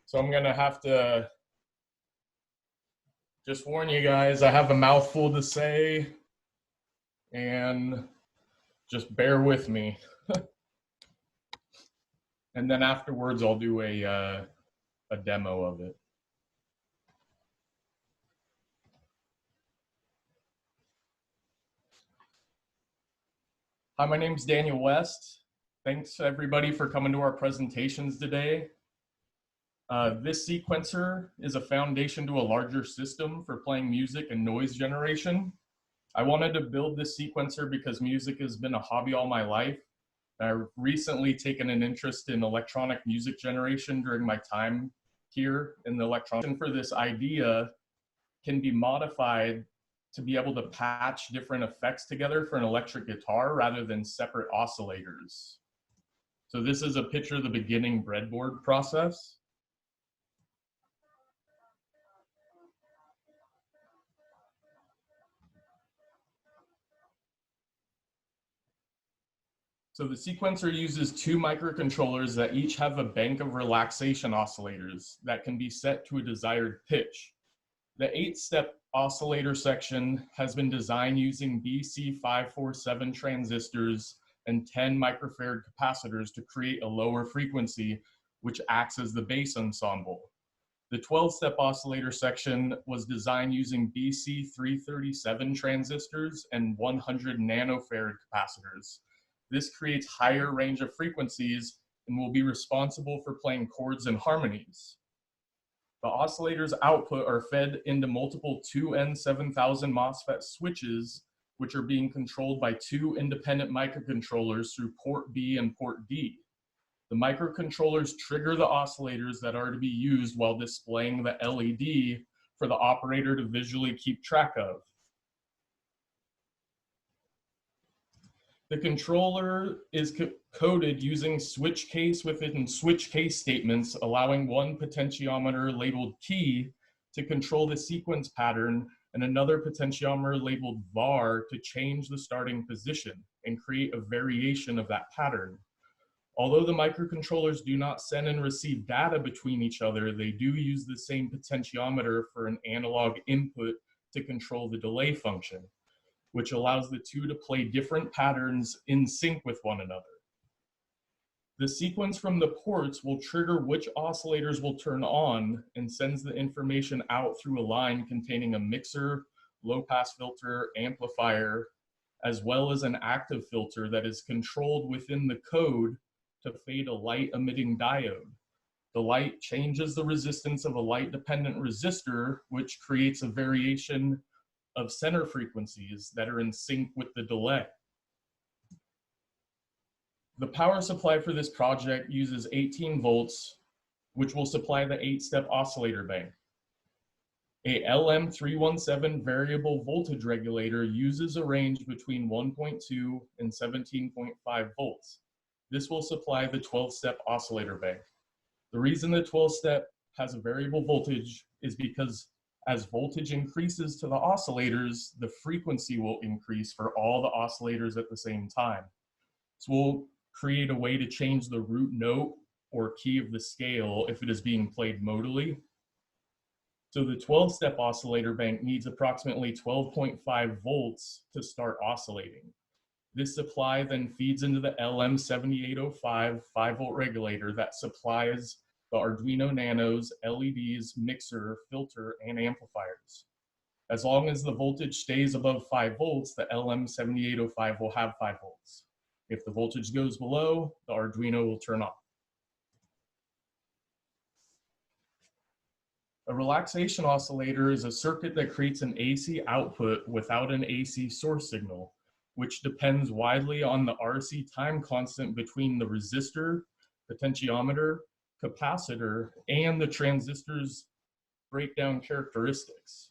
So I'm gonna have to just warn you guys, I have a mouthful to say, and just bear with me. And then afterwards, I'll do a demo of it. Hi, my name's Daniel West. Thanks everybody for coming to our presentations today. This sequencer is a foundation to a larger system for playing music and noise generation. I wanted to build this sequencer because music has been a hobby all my life. I've recently taken an interest in electronic music generation during my time here in the electronic. For this idea can be modified to be able to patch different effects together for an electric guitar rather than separate oscillators. So this is a picture of the beginning breadboard process. So the sequencer uses two microcontrollers that each have a bank of relaxation oscillators that can be set to a desired pitch. The 8-step oscillator section has been designed using BC547 transistors and 10 microfarad capacitors to create a lower frequency, which acts as the bass ensemble. The 12-step oscillator section was designed using BC337 transistors and 100 nanofarad capacitors. This creates higher range of frequencies and will be responsible for playing chords and harmonies. The oscillator's output are fed into multiple 2N7000 MOSFET switches, which are being controlled by two independent microcontrollers through port B and port D. The microcontrollers trigger the oscillators that are to be used while displaying the LED for the operator to visually keep track of. The controller is coded using switch case within switch case statements, allowing one potentiometer labeled key to control the sequence pattern and another potentiometer labeled var to change the starting position and create a variation of that pattern. Although the microcontrollers do not send and receive data between each other, they do use the same potentiometer for an analog input to control the delay function, which allows the two to play different patterns in sync with one another. The sequence from the ports will trigger which oscillators will turn on and sends the information out through a line containing a mixer, low-pass filter, amplifier, as well as an active filter that is controlled within the code to fade a light-emitting diode. The light changes the resistance of a light-dependent resistor, which creates a variation of center frequencies that are in sync with the delay. The power supply for this project uses 18 volts, which will supply the 8-step oscillator bank. A LM317 variable voltage regulator uses a range between 1.2 and 17.5 volts. This will supply the 12-step oscillator bank. The reason the 12-step has a variable voltage is because as voltage increases to the oscillators, the frequency will increase for all the oscillators at the same time. So we'll create a way to change the root note or key of the scale if it is being played modally. So the 12-step oscillator bank needs approximately 12.5 volts to start oscillating. This supply then feeds into the LM7805 5-volt regulator that supplies the Arduino Nanos, LEDs, mixer, filter, and amplifiers. As long as the voltage stays above 5 volts, the LM7805 will have 5 volts. If the voltage goes below, the Arduino will turn off. A relaxation oscillator is a circuit that creates an AC output without an AC source signal, which depends widely on the RC time constant between the resistor, potentiometer, capacitor, and the transistor's breakdown characteristics.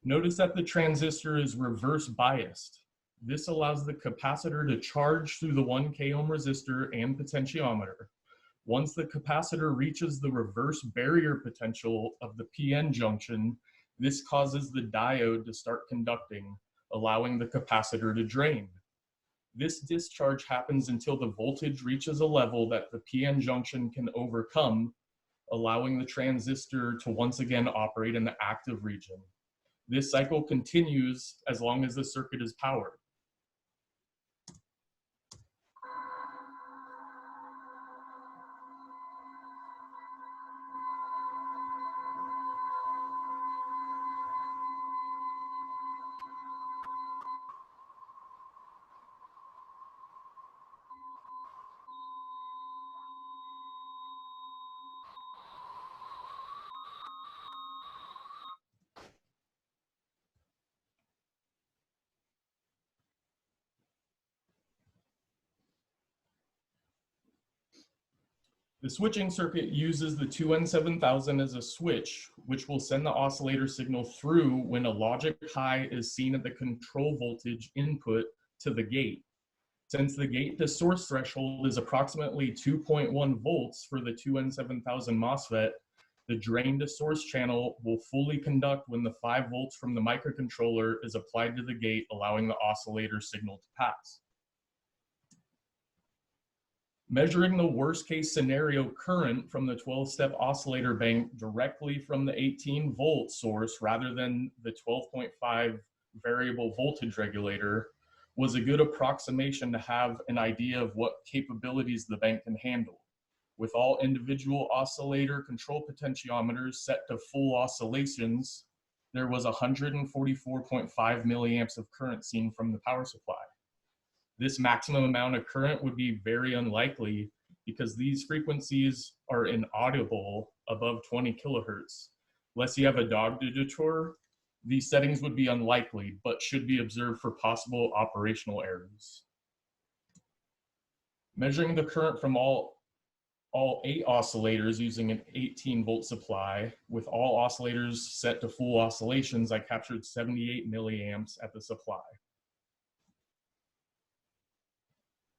Notice that the transistor is reverse biased. This allows the capacitor to charge through the 1K ohm resistor and potentiometer. Once the capacitor reaches the reverse barrier potential of the PN junction, this causes the diode to start conducting, allowing the capacitor to drain. This discharge happens until the voltage reaches a level that the PN junction can overcome, allowing the transistor to once again operate in the active region. This cycle continues as long as the circuit is powered. The switching circuit uses the 2N7000 as a switch, which will send the oscillator signal through when a logic high is seen at the control voltage input to the gate. Since the gate to source threshold is approximately 2.1 volts for the 2N7000 MOSFET, the drain to source channel will fully conduct when the 5 volts from the microcontroller is applied to the gate, allowing the oscillator signal to pass. Measuring the worst case scenario current from the 12-step oscillator bank directly from the 18-volt source rather than the 12.5 variable voltage regulator was a good approximation to have an idea of what capabilities the bank can handle. With all individual oscillator control potentiometers set to full oscillations, there was 144.5 milliamps of current seen from the power supply. This maximum amount of current would be very unlikely because these frequencies are inaudible above 20 kilohertz. Unless you have a dog to deter, these settings would be unlikely, but should be observed for possible operational errors. Measuring the current from all 8 oscillators using an 18-volt supply, with all oscillators set to full oscillations, I captured 78 milliamps at the supply.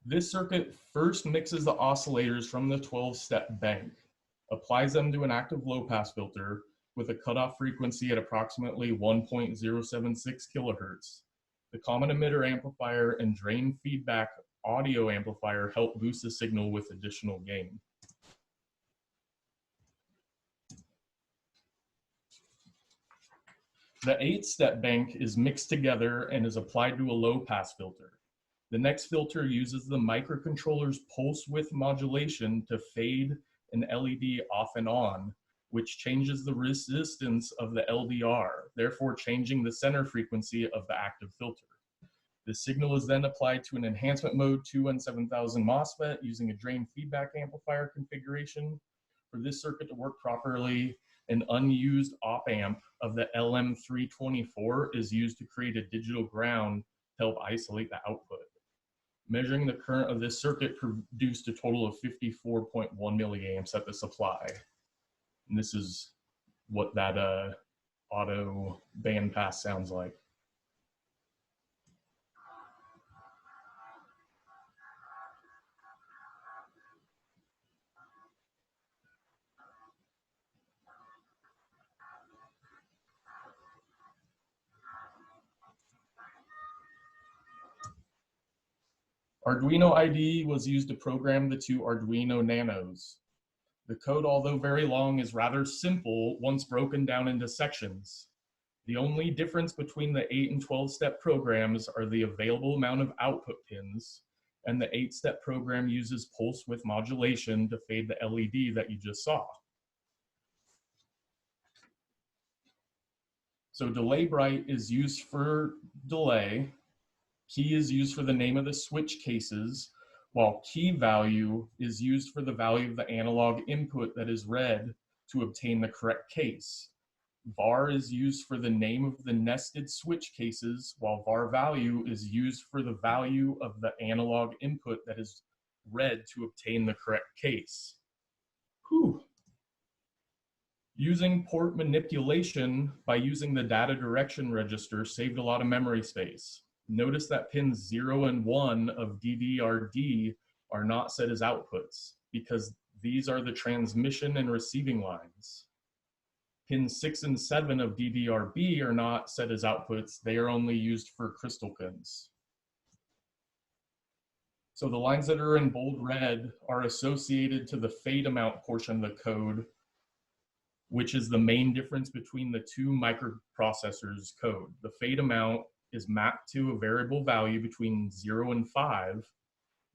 This circuit first mixes the oscillators from the 12-step bank, applies them to an active low-pass filter with a cutoff frequency at approximately 1.076 kilohertz. The common emitter amplifier and drain feedback audio amplifier help boost the signal with additional gain. The 8-step bank is mixed together and is applied to a low-pass filter. The next filter uses the microcontroller's pulse width modulation to fade an LED off and on, which changes the resistance of the LDR, therefore changing the center frequency of the active filter. The signal is then applied to an enhancement mode 2N7000 MOSFET using a drain feedback amplifier configuration. For this circuit to work properly, an unused op-amp of the LM324 is used to create a digital ground to help isolate the output. Measuring the current of this circuit produced a total of 54.1 milliamps at the supply. And this is what that auto bandpass sounds like. Arduino IDE was used to program the 2 Arduino Nanos. The code, although very long, is rather simple once broken down into sections. The only difference between the 8 and 12-step programs are the available amount of output pins, and the 8-step program uses pulse width modulation to fade the LED that you just saw. So delay bright is used for delay. Key is used for the name of the switch cases, while key value is used for the value of the analog input that is read to obtain the correct case. var is used for the name of the nested switch cases, while var value is used for the value of the analog input that is read to obtain the correct case. Whew. Using port manipulation by using the data direction register saved a lot of memory space. Notice that pins 0 and 1 of DDRD are not set as outputs because these are the transmission and receiving lines. Pins 6 and 7 of DDRB are not set as outputs. They are only used for crystal pins. So the lines that are in bold red are associated to the fade amount portion of the code, which is the main difference between the two microprocessors' code. The fade amount is mapped to a variable value between 0 and 5.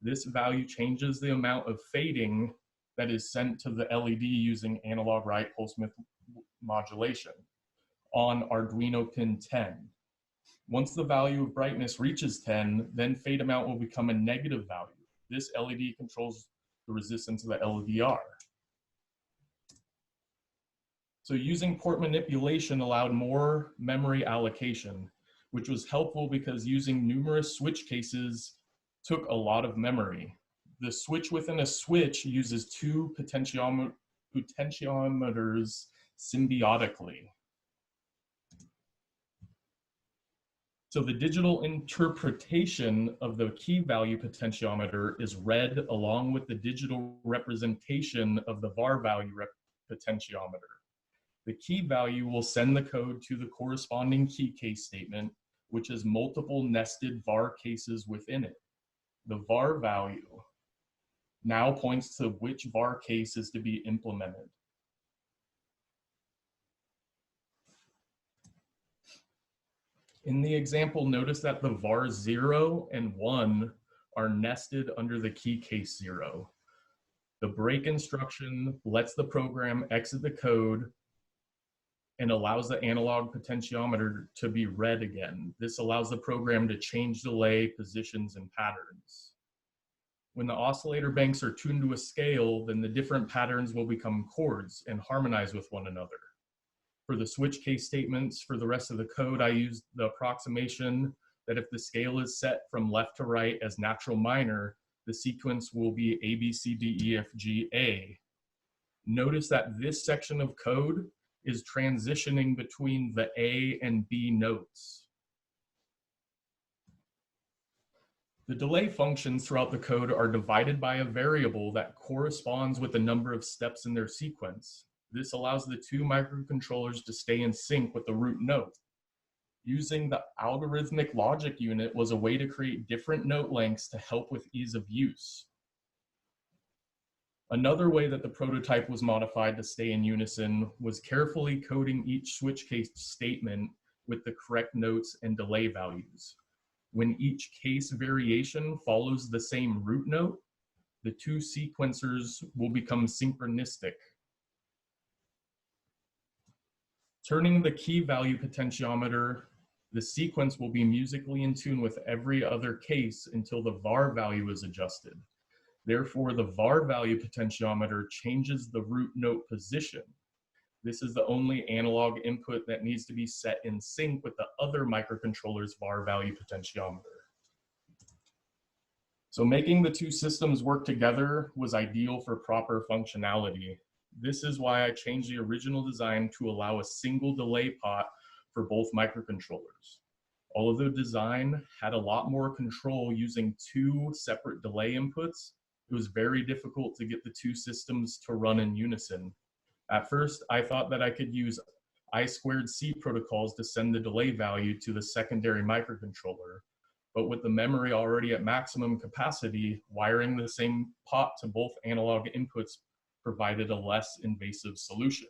This value changes the amount of fading that is sent to the LED using analog right pulse width modulation on Arduino pin 10. Once the value of brightness reaches 10, then fade amount will become a negative value. This LED controls the resistance of the LDR. So using port manipulation allowed more memory allocation, which was helpful because using numerous switch cases took a lot of memory. The switch within a switch uses two potentiometers symbiotically. So the digital interpretation of the key value potentiometer is read along with the digital representation of the var value potentiometer. The key value will send the code to the corresponding key case statement, which has multiple nested var cases within it. The var value now points to which var case is to be implemented. In the example, notice that the var 0 and 1 are nested under the key case 0. The break instruction lets the program exit the code and allows the analog potentiometer to be read again. This allows the program to change delay, positions, and patterns. When the oscillator banks are tuned to a scale, then the different patterns will become chords and harmonize with one another. For the switch case statements for the rest of the code, I used the approximation that if the scale is set from left to right as natural minor, the sequence will be A, B, C, D, E, F, G, A. Notice that this section of code is transitioning between the A and B notes. The delay functions throughout the code are divided by a variable that corresponds with the number of steps in their sequence. This allows the two microcontrollers to stay in sync with the root note. Using the algorithmic logic unit was a way to create different note lengths to help with ease of use. Another way that the prototype was modified to stay in unison was carefully coding each switch case statement with the correct notes and delay values. When each case variation follows the same root note, the two sequencers will become synchronistic. Turning the key value potentiometer, the sequence will be musically in tune with every other case until the var value is adjusted. Therefore, the var value potentiometer changes the root note position. This is the only analog input that needs to be set in sync with the other microcontroller's var value potentiometer. So making the two systems work together was ideal for proper functionality. This is why I changed the original design to allow a single delay pot for both microcontrollers. Although the design had a lot more control using two separate delay inputs, it was very difficult to get the two systems to run in unison. At first, I thought that I could use I2C protocols to send the delay value to the secondary microcontroller, but with the memory already at maximum capacity, wiring the same pot to both analog inputs provided a less invasive solution.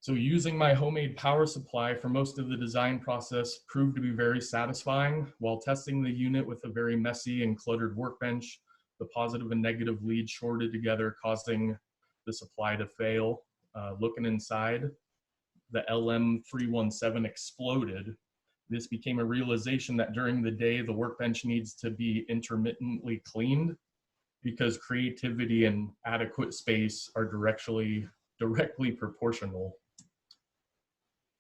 So using my homemade power supply for most of the design process proved to be very satisfying. While testing the unit with a very messy and cluttered workbench, the positive and negative leads shorted together, causing the supply to fail. Looking inside, the LM317 exploded. This became a realization that during the day, the workbench needs to be intermittently cleaned because creativity and adequate space are directly proportional.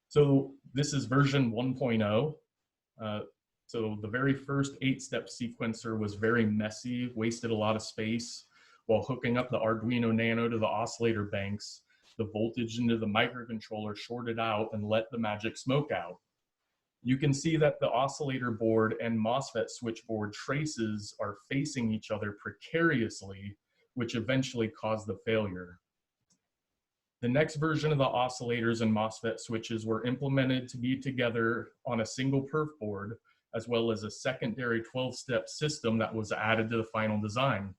So this is version 1.0. So the very first 8-step sequencer was very messy, wasted a lot of space. While hooking up the Arduino Nano to the oscillator banks, the voltage into the microcontroller shorted out and let the magic smoke out. You can see that the oscillator board and MOSFET switchboard traces are facing each other precariously, which eventually caused the failure. The next version of the oscillators and MOSFET switches were implemented to be together on a single perf board, as well as a secondary 12-step system that was added to the final design.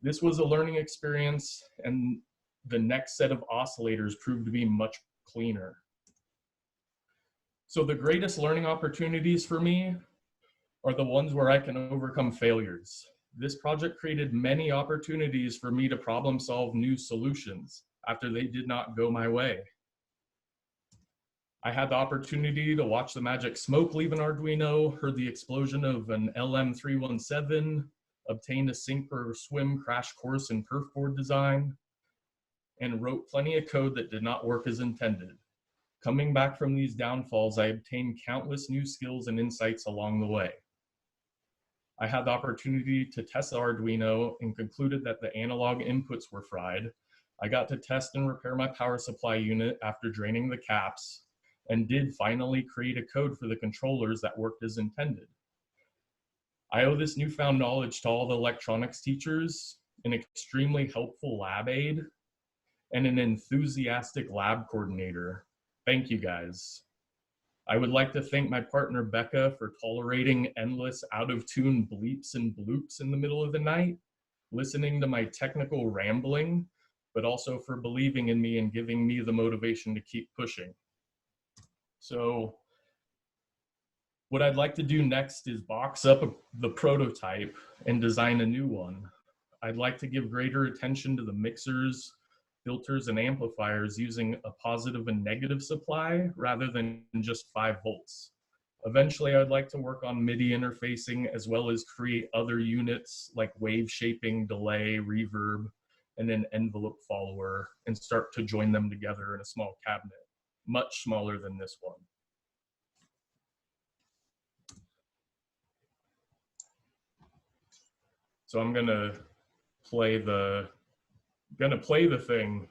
This was a learning experience, and the next set of oscillators proved to be much cleaner. So the greatest learning opportunities for me are the ones where I can overcome failures. This project created many opportunities for me to problem solve new solutions after they did not go my way. I had the opportunity to watch the magic smoke leave an Arduino, heard the explosion of an LM317, obtained a sink or swim crash course in perf board design, and wrote plenty of code that did not work as intended. Coming back from these downfalls, I obtained countless new skills and insights along the way. I had the opportunity to test the Arduino and concluded that the analog inputs were fried. I got to test and repair my power supply unit after draining the caps, and did finally create a code for the controllers that worked as intended. I owe this newfound knowledge to all the electronics teachers, an extremely helpful lab aide, and an enthusiastic lab coordinator. Thank you guys. I would like to thank my partner Becca for tolerating endless out-of-tune bleeps and bloops in the middle of the night, listening to my technical rambling, but also for believing in me and giving me the motivation to keep pushing. So what I'd like to do next is box up the prototype and design a new one. I'd like to give greater attention to the mixers, filters, and amplifiers using a positive and negative supply rather than just 5 volts. Eventually, I'd like to work on MIDI interfacing as well as create other units like wave shaping, delay, reverb, and an envelope follower, and start to join them together in a small cabinet, much smaller than this one. So I'm gonna play the thing.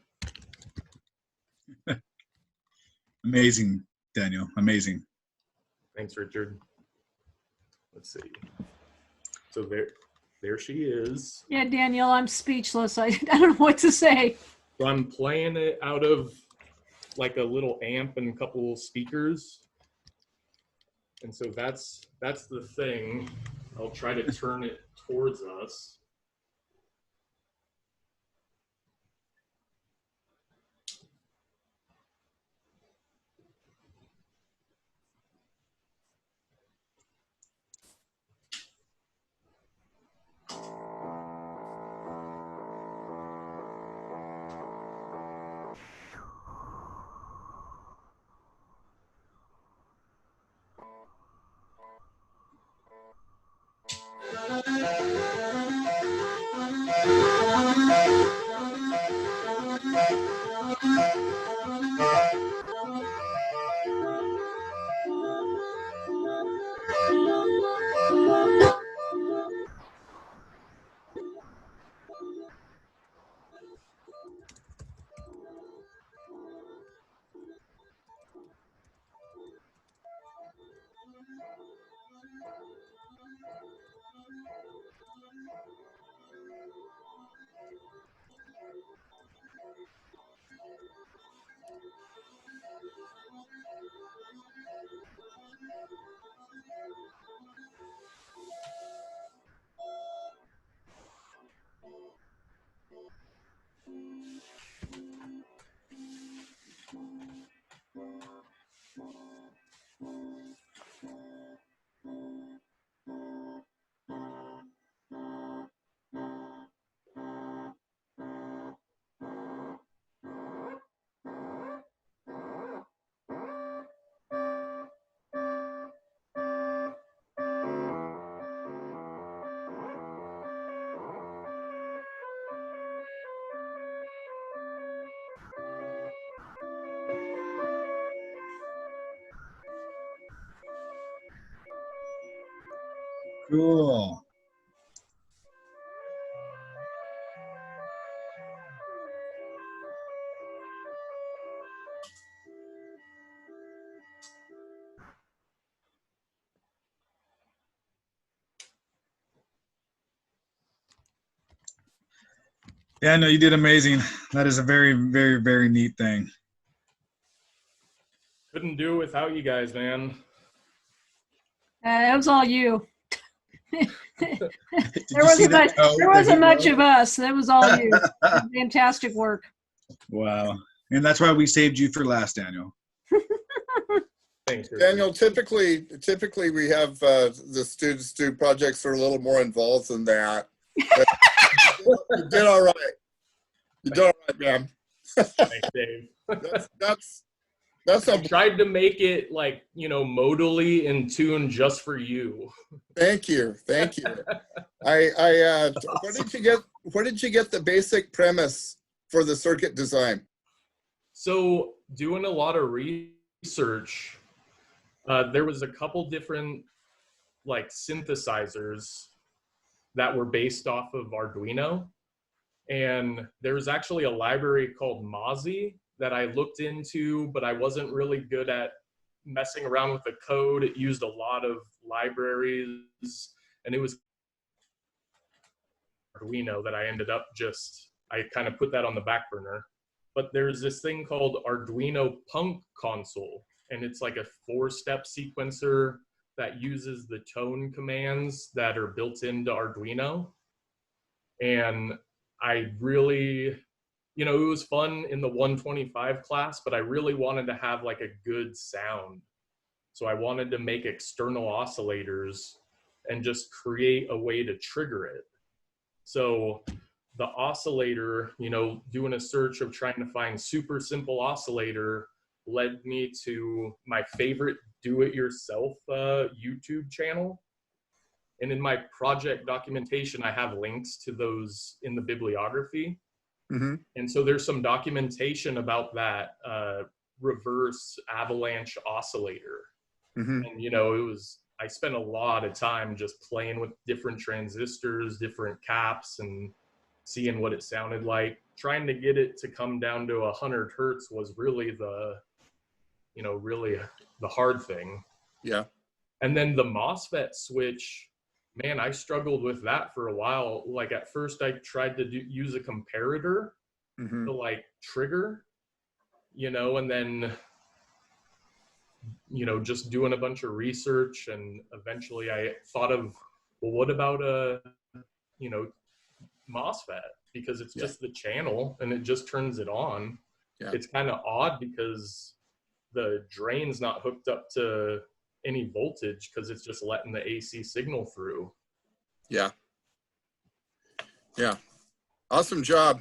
Amazing, Daniel, amazing. Thanks, Richard. Let's see. So there she is. Yeah, Daniel, I'm speechless. I don't know what to say. So I'm playing it out of like a little amp and a couple speakers. And so that's the thing. I'll try to turn it towards us. Cool. Yeah, no, you did amazing. That is a very, very, very neat thing. Couldn't do it without you guys, man. That was all you. Did There you see wasn't that much. code There that he wasn't much wrote? of us. That was all you. Fantastic work. Wow. And that's why we saved you for last, Daniel. Thanks, Richard. Daniel, typically we have the students do projects that are a little more involved than that. But you did all right. You did all right, man. Thanks, Dave. That's I a tried to make it like, modally in tune just for you. thank you. Where did you get the basic premise for the circuit design? So doing a lot of research, there was a couple different like synthesizers that were based off of Arduino. And there was actually a library called Mozzie that I looked into, but I wasn't really good at messing around with the code. It used a lot of libraries, and it was Arduino that I ended up I kind of put that on the back burner. But there's this thing called Arduino Punk Console, and it's like a 4-step sequencer that uses the tone commands that are built into Arduino. And I really, it was fun in the 125 class, but I really wanted to have like a good sound. So I wanted to make external oscillators and just create a way to trigger it. So the oscillator, doing a search of trying to find super simple oscillator led me to my favorite do-it-yourself YouTube channel. And in my project documentation, I have links to those in the bibliography. Mm-hmm. And so there's some documentation about that reverse Avalanche oscillator. Mm-hmm. And, I spent a lot of time just playing with different transistors, different caps, and seeing what it sounded like. Trying to get it to come down to 100 hertz was really really the hard thing. Yeah. And then the MOSFET switch, man, I struggled with that for a while. Like at first I tried to use a comparator Mm-hmm. to like trigger, and then, just doing a bunch of research, and eventually I thought of, well, what about a, MOSFET? Because it's just the channel and it just turns it on. Yeah. It's kind of odd because the drain's not hooked up to any voltage because it's just letting the AC signal through. Yeah. Awesome job.